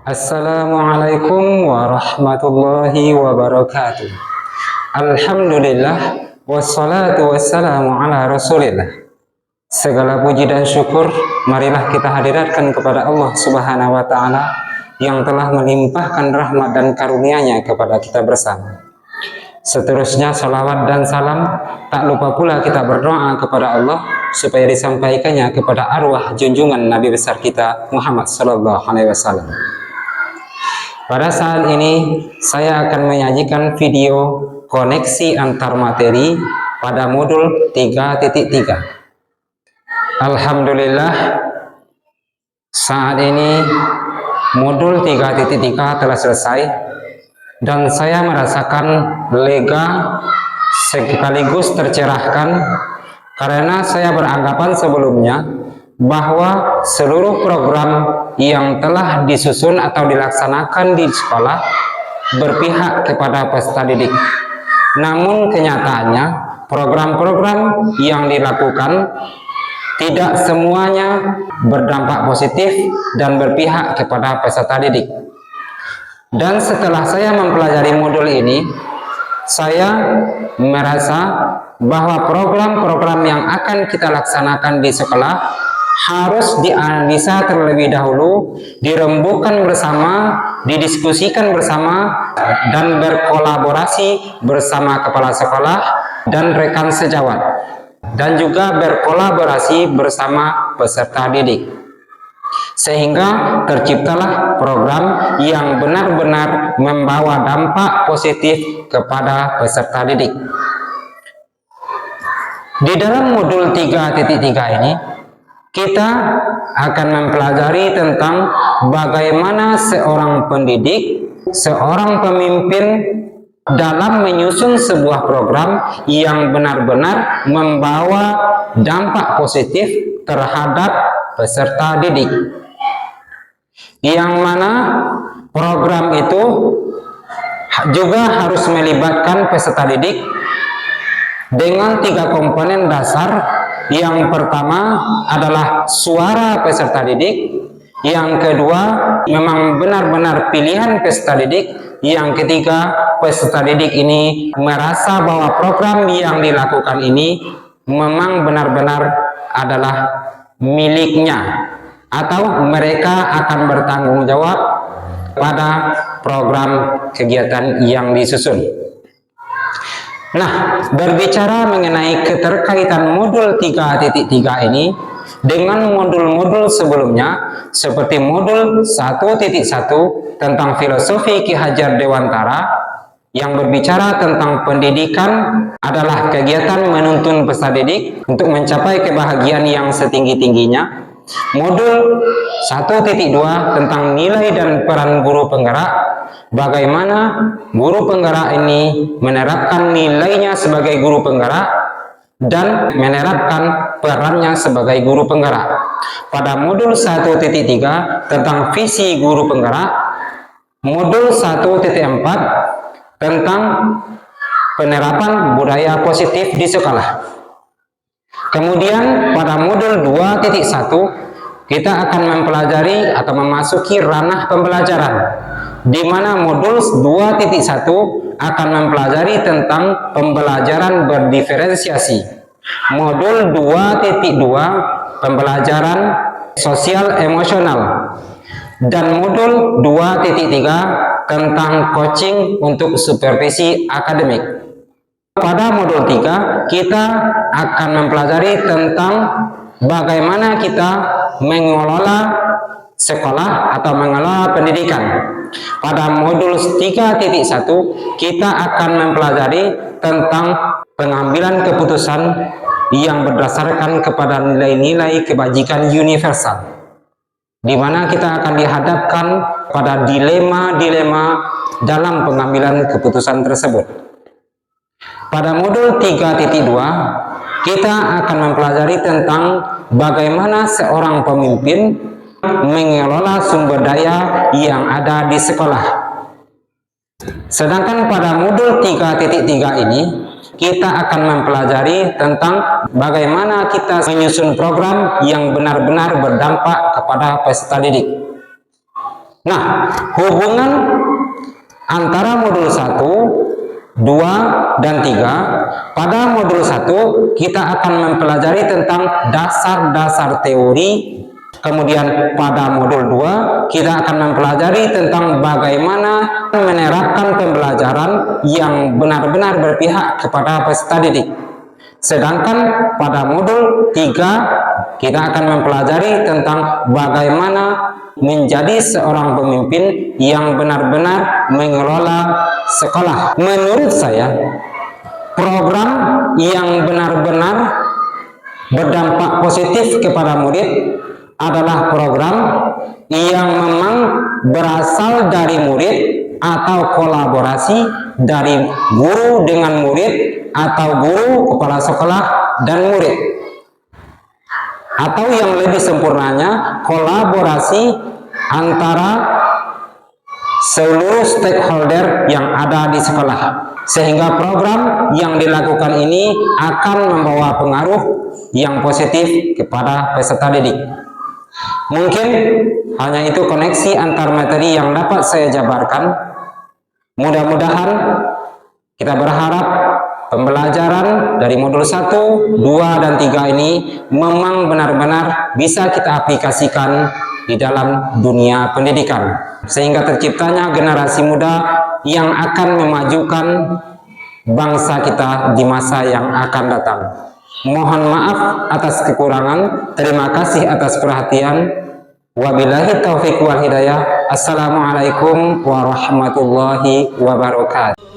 Assalamualaikum warahmatullahi wabarakatuh. Alhamdulillah wassalatu wassalamu ala rasulillah. Segala puji dan syukur marilah kita hadirkan kepada Allah Subhanahu wa ta'ala yang telah melimpahkan rahmat dan karunia-Nya kepada kita bersama. Seterusnya salawat dan salam, tak lupa pula kita berdoa kepada Allah supaya disampaikannya kepada arwah junjungan Nabi besar kita Muhammad sallallahu alaihi wasallam. Pada saat ini saya akan menyajikan video koneksi antar materi pada modul 3.3. Alhamdulillah, saat ini modul 3.3 telah selesai dan saya merasakan lega sekaligus tercerahkan karena saya beranggapan sebelumnya bahwa seluruh program yang telah disusun atau dilaksanakan di sekolah berpihak kepada peserta didik. Namun kenyataannya program-program yang dilakukan tidak semuanya berdampak positif dan berpihak kepada peserta didik. Dan setelah saya mempelajari modul ini, saya merasa bahwa program-program yang akan kita laksanakan di sekolah harus dianalisa terlebih dahulu, dirembukan bersama, didiskusikan bersama, dan berkolaborasi bersama kepala sekolah dan rekan sejawat, dan juga berkolaborasi bersama peserta didik, sehingga terciptalah program yang benar-benar membawa dampak positif kepada peserta didik. Di dalam modul 3.3 ini kita akan mempelajari tentang bagaimana seorang pendidik, seorang pemimpin dalam menyusun sebuah program yang benar-benar membawa dampak positif terhadap peserta didik. Yang mana program itu juga harus melibatkan peserta didik dengan 3 komponen dasar. Yang pertama adalah suara peserta didik, yang kedua memang benar-benar pilihan peserta didik, yang ketiga peserta didik ini merasa bahwa program yang dilakukan ini memang benar-benar adalah miliknya atau mereka akan bertanggung jawab pada program kegiatan yang disusun. Nah, berbicara mengenai keterkaitan modul 3.3 ini dengan modul-modul sebelumnya seperti modul 1.1 tentang filosofi Ki Hajar Dewantara yang berbicara tentang pendidikan adalah kegiatan menuntun peserta didik untuk mencapai kebahagiaan yang setinggi-tingginya. Modul 1.2 tentang nilai dan peran guru penggerak, bagaimana guru penggerak ini menerapkan nilainya sebagai guru penggerak dan menerapkan perannya sebagai guru penggerak. Pada modul 1.3 tentang visi guru penggerak, modul 1.4 tentang penerapan budaya positif di sekolah. Kemudian pada modul 2.1 kita akan mempelajari atau memasuki ranah pembelajaran, di mana modul 2.1 akan mempelajari tentang pembelajaran berdiferensiasi. Modul 2.2 pembelajaran sosial emosional, dan modul 2.3 tentang coaching untuk supervisi akademik. Pada modul 3 kita akan mempelajari tentang bagaimana kita mengelola sekolah atau mengelola pendidikan. Pada modul 3.1 kita akan mempelajari tentang pengambilan keputusan yang berdasarkan kepada nilai-nilai kebajikan universal, di mana kita akan dihadapkan pada dilema-dilema dalam pengambilan keputusan tersebut. Pada modul 3.2 kita akan mempelajari tentang bagaimana seorang pemimpin mengelola sumber daya yang ada di sekolah. Sedangkan pada modul 3.3 ini kita akan mempelajari tentang bagaimana kita menyusun program yang benar-benar berdampak kepada peserta didik. Nah, hubungan antara modul 1, 2, dan 3. Pada modul 1 kita akan mempelajari tentang dasar-dasar teori. Kemudian pada modul 2 kita akan mempelajari tentang bagaimana menerapkan pembelajaran yang benar-benar berpihak kepada peserta didik. Sedangkan pada modul 3 kita akan mempelajari tentang bagaimana menjadi seorang pemimpin yang benar-benar mengelola sekolah. Menurut saya, program yang benar-benar berdampak positif kepada murid adalah program yang memang berasal dari murid atau kolaborasi dari guru dengan murid atau guru, kepala sekolah, dan murid. Atau yang lebih sempurnanya, kolaborasi antara seluruh stakeholder yang ada di sekolah. Sehingga program yang dilakukan ini akan membawa pengaruh yang positif kepada peserta didik. Mungkin hanya itu koneksi antar materi yang dapat saya jabarkan. Mudah-mudahan kita berharap pembelajaran dari modul 1, 2, dan 3 ini memang benar-benar bisa kita aplikasikan di dalam dunia pendidikan, sehingga terciptanya generasi muda yang akan memajukan bangsa kita di masa yang akan datang. Mohon maaf atas kekurangan. Terima kasih atas perhatian. Wabillahi taufiq wal hidayah. Assalamualaikum warahmatullahi wabarakatuh.